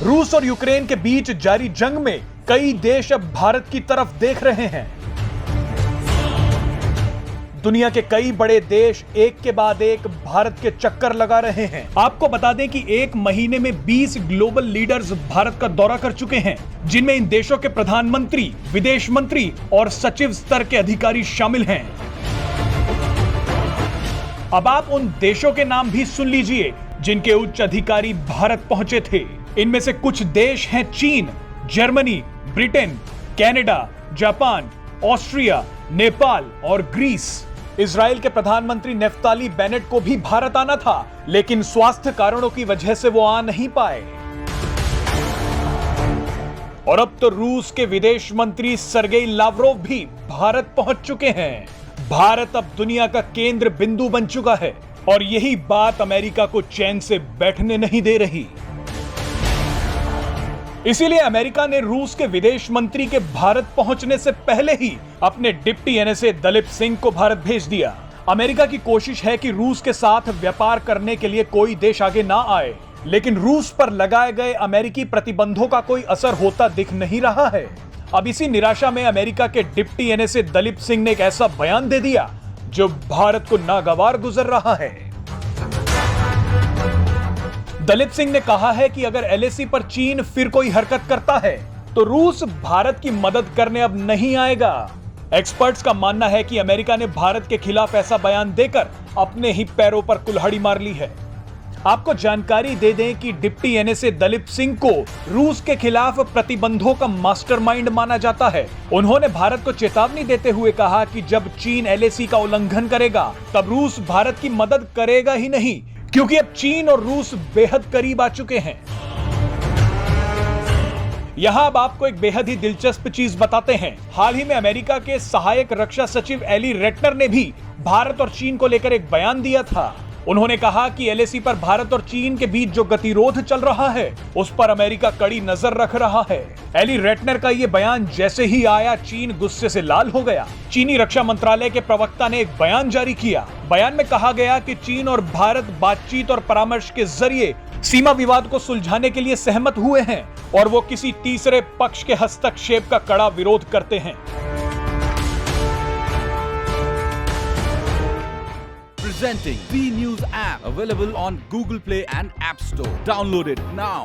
रूस और यूक्रेन के बीच जारी जंग में कई देश अब भारत की तरफ देख रहे हैं। दुनिया के कई बड़े देश एक के बाद एक भारत के चक्कर लगा रहे हैं। आपको बता दें कि एक महीने में 20 ग्लोबल लीडर्स भारत का दौरा कर चुके हैं, जिनमें इन देशों के प्रधानमंत्री, विदेश मंत्री और सचिव स्तर के अधिकारी शामिल हैं। अब आप उन देशों के नाम भी सुन लीजिए जिनके उच्च अधिकारी भारत पहुंचे थे। इनमें से कुछ देश हैं चीन, Germany, Britain, Canada, Japan, Austria, Nepal और ग्रीस। इजराइल के प्रधानमंत्री नेफ्ताली बेनेट को भी भारत आना था, लेकिन स्वास्थ्य कारणों की वजह से वो आ नहीं पाए। और अब तो रूस के विदेश मंत्री सर्गेई लावरोव भी भारत पहुंच चुके हैं। भारत अब दुनिया का केंद्र बिंदु बन चुका है और यही बात अमेरिका को चैन से बैठने नहीं दे रही। इसीलिए अमेरिका ने रूस के विदेश मंत्री के भारत पहुंचने से पहले ही अपने डिप्टी एनएसए दलीप सिंह को भारत भेज दिया। अमेरिका की कोशिश है कि रूस के साथ व्यापार करने के लिए कोई देश आगे ना आए, लेकिन रूस पर लगाए गए अमेरिकी प्रतिबंधों का कोई असर होता दिख नहीं रहा है। अब इसी निराशा में अमेरिका के डिप्टी एनएसए दलीप सिंह ने एक ऐसा बयान दे दिया जो भारत को नागवार गुजर रहा है। दलीप सिंह ने कहा है कि अगर एलएसी पर चीन फिर कोई हरकत करता है तो रूस भारत की मदद करने अब नहीं आएगा। एक्सपर्ट्स का मानना है कि अमेरिका ने भारत के खिलाफ ऐसा बयान देकर अपने ही पैरों पर कुल्हाड़ी मार ली है। आपको जानकारी दे दें कि डिप्टी एनएसए दलीप सिंह को रूस के खिलाफ प्रतिबंधों का मास्टरमाइंड माना जाता है। उन्होंने भारत को चेतावनी देते हुए कहा कि जब चीन एलएसी का उल्लंघन करेगा तब रूस भारत की मदद करेगा ही नहीं, क्योंकि अब चीन और रूस बेहद करीब आ चुके हैं। यहां अब आपको एक बेहद ही दिलचस्प चीज बताते हैं। हाल ही में अमेरिका के सहायक रक्षा सचिव एली रेटनर ने भी भारत और चीन को लेकर एक बयान दिया था। उन्होंने कहा कि एलएसी पर भारत और चीन के बीच जो गतिरोध चल रहा है उस पर अमेरिका कड़ी नजर रख रहा है। एली रेटनर का ये बयान जैसे ही आया, चीन गुस्से से लाल हो गया। चीनी रक्षा मंत्रालय के प्रवक्ता ने एक बयान जारी किया। बयान में कहा गया कि चीन और भारत बातचीत और परामर्श के जरिए सीमा विवाद को सुलझाने के लिए सहमत हुए हैं और वो किसी तीसरे पक्ष के हस्तक्षेप का कड़ा विरोध करते हैं। Presenting B News app, available on Google Play and App Store. Download it now.